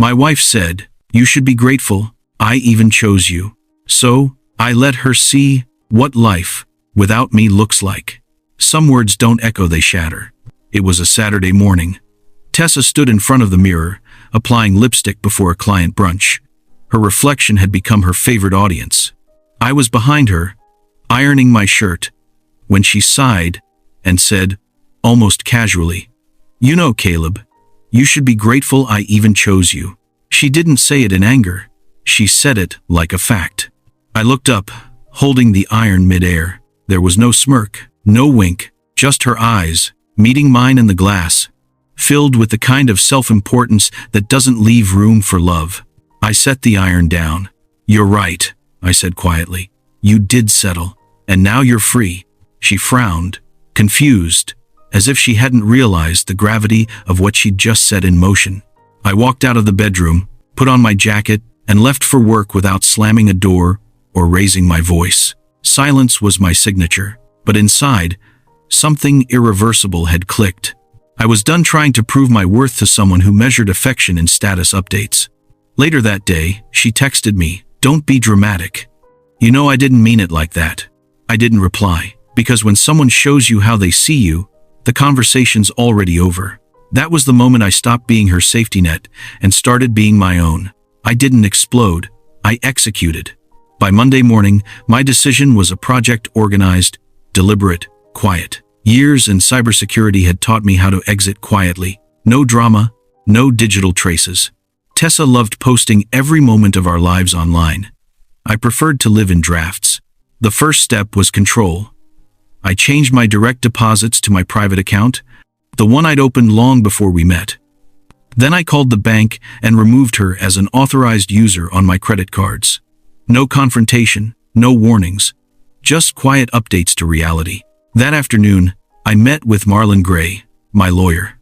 My wife said, "You should be grateful. I even chose you." So, I let her see what life without me looks like. Some words don't echo, they shatter. It was a Saturday morning. Tessa stood in front of the mirror, applying lipstick before a client brunch. Her reflection had become her favorite audience. I was behind her, ironing my shirt, when she sighed and said, almost casually, "You know, Caleb, you should be grateful I even chose you." She didn't say it in anger. She said it like a fact. I looked up, holding the iron midair. There was no smirk, no wink, just her eyes, meeting mine in the glass, filled with the kind of self-importance that doesn't leave room for love. I set the iron down. "You're right," I said quietly. "You did settle, and now you're free." She frowned, confused, as if she hadn't realized the gravity of what she'd just set in motion. I walked out of the bedroom, put on my jacket, and left for work without slamming a door or raising my voice. Silence was my signature, but inside, something irreversible had clicked. I was done trying to prove my worth to someone who measured affection in status updates. Later that day, she texted me, "Don't be dramatic. You know I didn't mean it like that." I didn't reply, because when someone shows you how they see you, the conversation's already over. That was the moment I stopped being her safety net and started being my own. I didn't explode. I executed. By Monday morning, my decision was a project organized, deliberate, quiet. Years in cybersecurity had taught me how to exit quietly. No drama, no digital traces. Tessa loved posting every moment of our lives online. I preferred to live in drafts. The first step was control. I changed my direct deposits to my private account, the one I'd opened long before we met. Then I called the bank and removed her as an authorized user on my credit cards. No confrontation, no warnings, just quiet updates to reality. That afternoon, I met with Marlon Gray, my lawyer.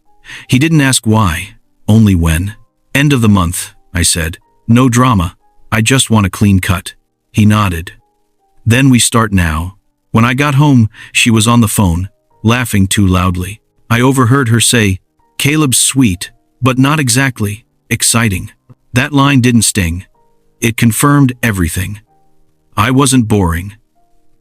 He didn't ask why, only when. "End of the month," I said. "No drama. I just want a clean cut." He nodded. "Then we start now." When I got home, she was on the phone, laughing too loudly. I overheard her say, "Caleb's sweet, but not exactly exciting." That line didn't sting. It confirmed everything. I wasn't boring.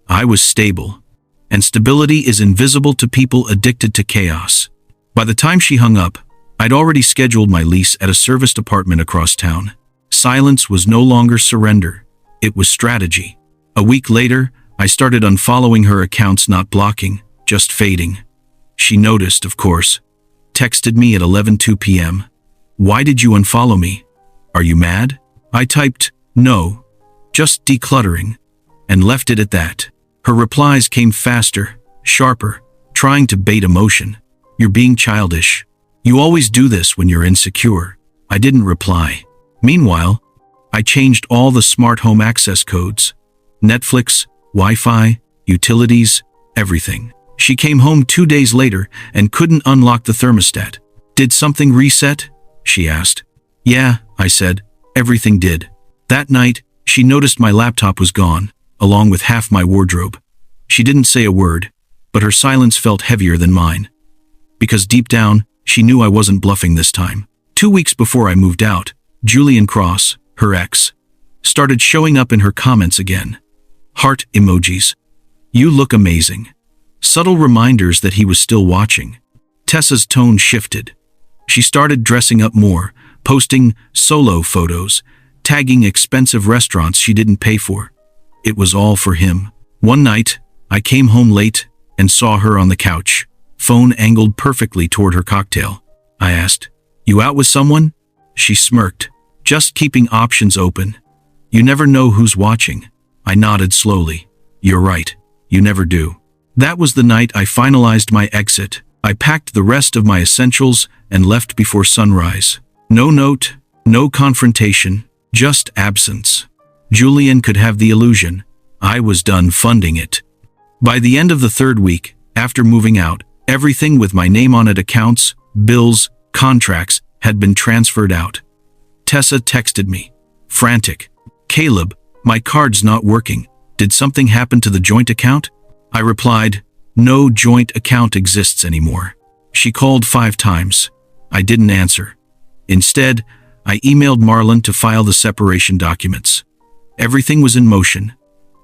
I was stable. And stability is invisible to people addicted to chaos. By the time she hung up, I'd already scheduled my lease at a serviced apartment across town. Silence was no longer surrender. It was strategy. A week later, I started unfollowing her accounts, not blocking, just fading. She noticed, of course. Texted me at 11:02 p.m. "Why did you unfollow me? Are you mad?" I typed, "No, just decluttering," and left it at that. Her replies came faster, sharper, trying to bait emotion. "You're being childish. You always do this when you're insecure." I didn't reply. Meanwhile, I changed all the smart home access codes. Netflix, Wi-Fi, utilities, everything. She came home 2 days later and couldn't unlock the thermostat. "Did something reset?" she asked. "Yeah," I said. "Everything did." That night, she noticed my laptop was gone, along with half my wardrobe. She didn't say a word, but her silence felt heavier than mine. Because deep down, she knew I wasn't bluffing this time. 2 weeks before I moved out, Julian Cross, her ex, started showing up in her comments again. Heart emojis. "You look amazing." Subtle reminders that he was still watching. Tessa's tone shifted. She started dressing up more, posting solo photos, tagging expensive restaurants she didn't pay for. It was all for him. One night, I came home late and saw her on the couch, phone angled perfectly toward her cocktail. I asked, "You out with someone?" She smirked. "Just keeping options open. You never know who's watching." I nodded slowly. "You're right. You never do." That was the night I finalized my exit. I packed the rest of my essentials and left before sunrise. No note, no confrontation, just absence. Julian could have the illusion. I was done funding it. By the end of the 3rd week, after moving out, everything with my name on it, accounts, bills, contracts, had been transferred out. Tessa texted me, frantic. "Caleb, my card's not working. Did something happen to the joint account?" I replied, "No joint account exists anymore." She called 5 times. I didn't answer. Instead, I emailed Marlon to file the separation documents. Everything was in motion,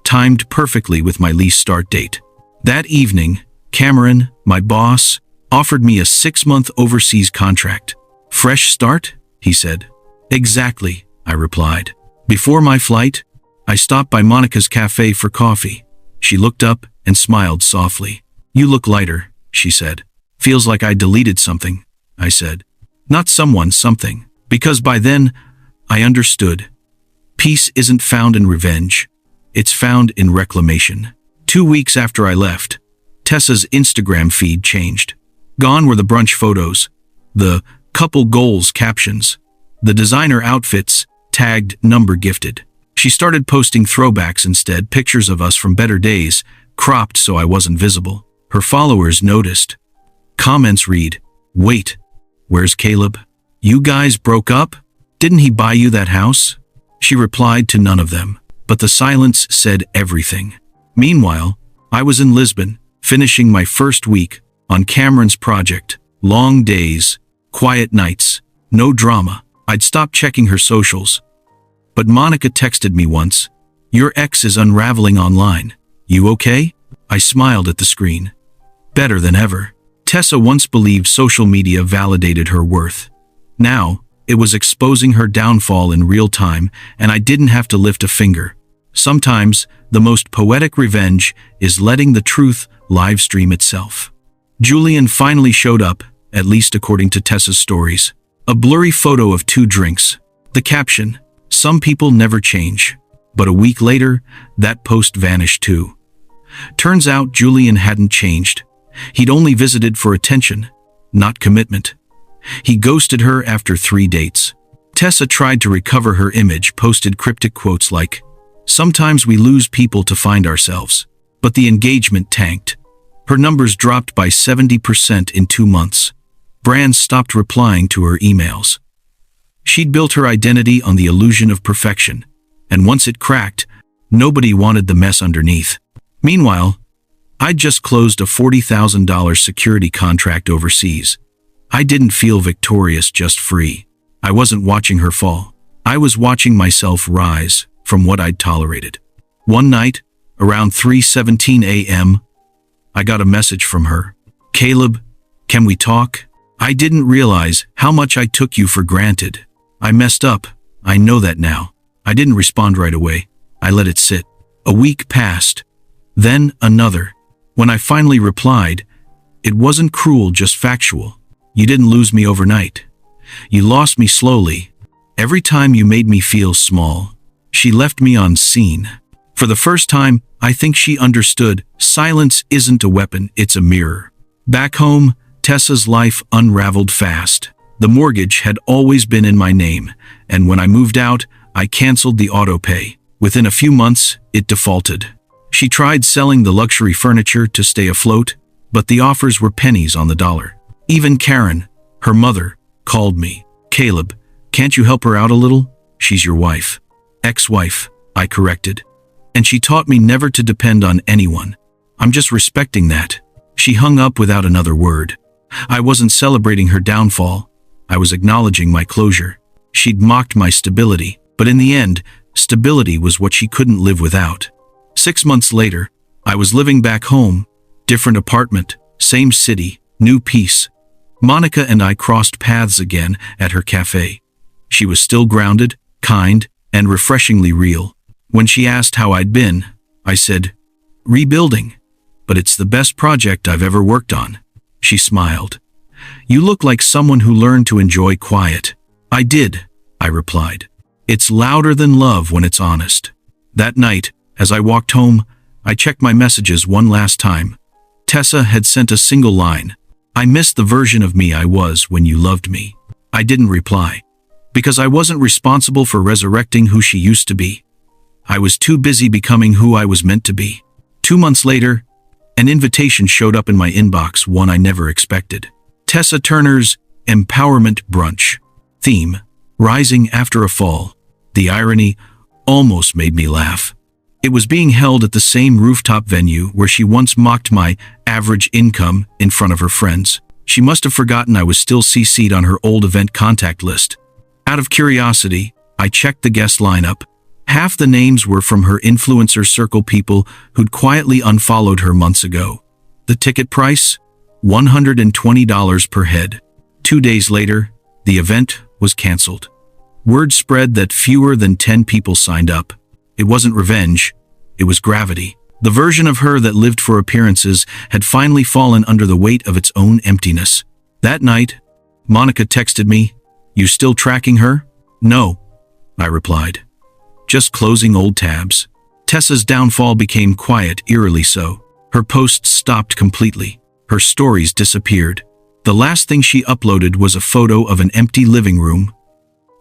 timed perfectly with my lease start date. That evening, Cameron, my boss, offered me a 6-month overseas contract. Fresh start? He said. Exactly, I replied. Before my flight, I stopped by Monica's cafe for coffee. She looked up and smiled softly. You look lighter, she said. Feels like I deleted something, I said. Not someone, something. Because by then, I understood. Peace isn't found in revenge. It's found in reclamation. 2 weeks after I left, Tessa's Instagram feed changed. Gone were the brunch photos, the couple goals captions, the designer outfits tagged number gifted. She started posting throwbacks instead, pictures of us from better days, cropped so I wasn't visible. Her followers noticed. Comments read, "Wait, where's Caleb? You guys broke up? Didn't he buy you that house?" She replied to none of them, but the silence said everything. Meanwhile, I was in Lisbon, finishing my first week on Cameron's project. Long days, quiet nights, no drama. I'd stopped checking her socials. But Monica texted me once, "Your ex is unraveling online. You okay?" I smiled at the screen. Better than ever. Tessa once believed social media validated her worth. Now, it was exposing her downfall in real time, and I didn't have to lift a finger. Sometimes, the most poetic revenge is letting the truth live stream itself. Julian finally showed up, at least according to Tessa's stories. A blurry photo of 2 drinks. The caption, "Some people never change." But a week later, that post vanished too. Turns out Julian hadn't changed. He'd only visited for attention, not commitment. He ghosted her after 3 dates. Tessa tried to recover her image, posted cryptic quotes like, "Sometimes we lose people to find ourselves." But the engagement tanked. Her numbers dropped by 70% in 2 months. Brands stopped replying to her emails. She'd built her identity on the illusion of perfection, and once it cracked, nobody wanted the mess underneath. Meanwhile, I'd just closed a $40,000 security contract overseas. I didn't feel victorious, just free. I wasn't watching her fall. I was watching myself rise from what I'd tolerated. One night, around 3:17 a.m., I got a message from her. "Caleb, can we talk? I didn't realize how much I took you for granted. I messed up. I know that now." I didn't respond right away. I let it sit. A week passed. Then another. When I finally replied, it wasn't cruel, just factual. "You didn't lose me overnight. You lost me slowly. Every time you made me feel small." She left me on scene. For the first time, I think she understood silence isn't a weapon, it's a mirror. Back home, Tessa's life unraveled fast. The mortgage had always been in my name, and when I moved out, I canceled the auto pay. Within a few months, it defaulted. She tried selling the luxury furniture to stay afloat, but the offers were pennies on the dollar. Even Karen, her mother, called me. "Caleb, can't you help her out a little? She's your wife." "Ex-wife," I corrected. "And she taught me never to depend on anyone. I'm just respecting that." She hung up without another word. I wasn't celebrating her downfall. I was acknowledging my closure. She'd mocked my stability, but in the end, stability was what she couldn't live without. 6 months later, I was living back home, different apartment, same city, new peace. Monica and I crossed paths again at her cafe. She was still grounded, kind, and refreshingly real. When she asked how I'd been, I said, "Rebuilding, but it's the best project I've ever worked on." She smiled. "You look like someone who learned to enjoy quiet." "I did," I replied. "It's louder than love when it's honest." That night, as I walked home, I checked my messages one last time. Tessa had sent a single line. "I miss the version of me I was when you loved me." I didn't reply, because I wasn't responsible for resurrecting who she used to be. I was too busy becoming who I was meant to be. 2 months later, an invitation showed up in my inbox, one I never expected. Tessa Turner's Empowerment Brunch. Theme, Rising After a Fall. The irony almost made me laugh. It was being held at the same rooftop venue where she once mocked my average income in front of her friends. She must have forgotten I was still CC'd on her old event contact list. Out of curiosity, I checked the guest lineup. Half the names were from her influencer circle, people who'd quietly unfollowed her months ago. The ticket price? $120 per head. 2 days later, the event was canceled. Word spread that fewer than 10 people signed up. It wasn't revenge, it was gravity. The version of her that lived for appearances had finally fallen under the weight of its own emptiness. That night, Monica texted me, "You still tracking her?" "No," I replied. "Just closing old tabs." Tessa's downfall became quiet, eerily so. Her posts stopped completely. Her stories disappeared. The last thing she uploaded was a photo of an empty living room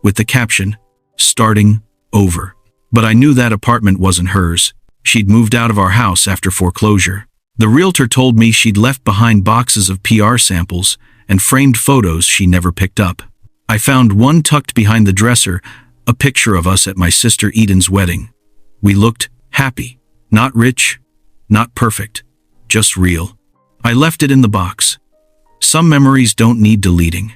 with the caption, "Starting over." But I knew that apartment wasn't hers. She'd moved out of our house after foreclosure. The realtor told me she'd left behind boxes of PR samples and framed photos she never picked up. I found one tucked behind the dresser, a picture of us at my sister Eden's wedding. We looked happy, not rich, not perfect, just real. I left it in the box. Some memories don't need deleting.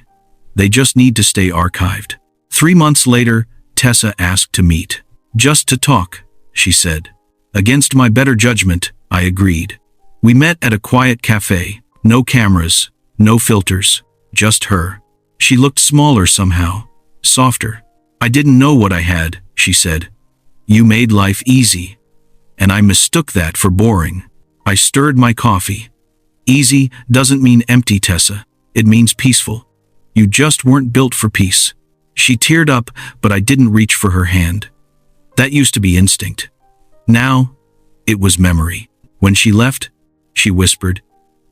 They just need to stay archived. 3 months later, Tessa asked to meet. "Just to talk," she said. Against my better judgment, I agreed. We met at a quiet cafe. No cameras, no filters, just her. She looked smaller somehow, softer. "I didn't know what I had," she said. "You made life easy." And I mistook that for boring. I stirred my coffee. Easy doesn't mean empty, Tessa. It means peaceful. You just weren't built for peace. She teared up, but I didn't reach for her hand. That used to be instinct. Now, it was memory. When she left, she whispered,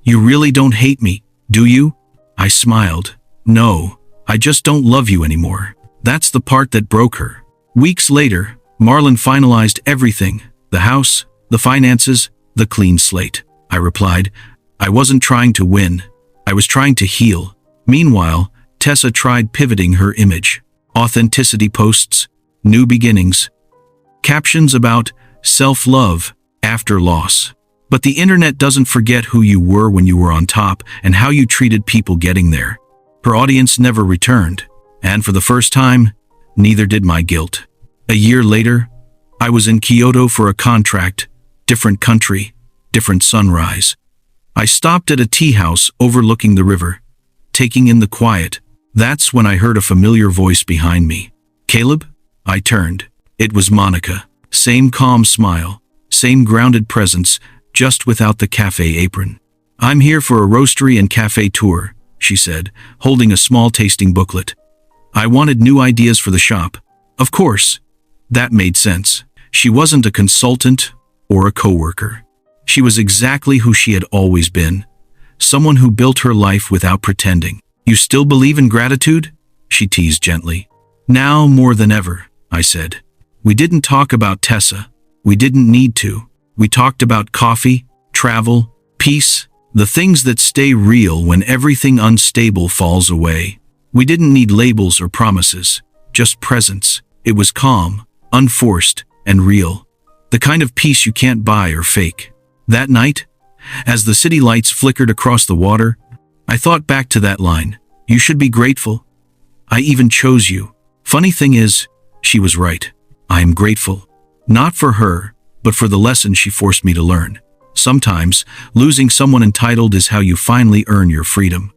"You really don't hate me, do you?" I smiled. "No, I just don't love you anymore." That's the part that broke her. Weeks later, Marlon finalized everything. The house, the finances, the clean slate. I replied, "I wasn't trying to win. I was trying to heal." Meanwhile, Tessa tried pivoting her image. Authenticity posts, new beginnings, captions about self-love after loss. But the internet doesn't forget who you were when you were on top and how you treated people getting there. Her audience never returned, and for the first time, neither did my guilt. A year later, I was in Kyoto for a contract, different country, different sunrise. I stopped at a tea house overlooking the river, taking in the quiet. That's when I heard a familiar voice behind me. "Caleb?" I turned. It was Monica. Same calm smile, same grounded presence, just without the cafe apron. "I'm here for a roastery and cafe tour," she said, holding a small tasting booklet. I wanted new ideas for the shop. Of course, that made sense. She wasn't a consultant or a coworker. She was exactly who she had always been, someone who built her life without pretending. "You still believe in gratitude?" she teased gently. "Now more than ever," I said. We didn't talk about Tessa. We didn't need to. We talked about coffee, travel, peace, the things that stay real when everything unstable falls away. We didn't need labels or promises, just presence. It was calm, unforced, and real. The kind of peace you can't buy or fake. That night, as the city lights flickered across the water, I thought back to that line, "You should be grateful. I even chose you." Funny thing is, she was right. I am grateful. Not for her, but for the lesson she forced me to learn. Sometimes, losing someone entitled is how you finally earn your freedom.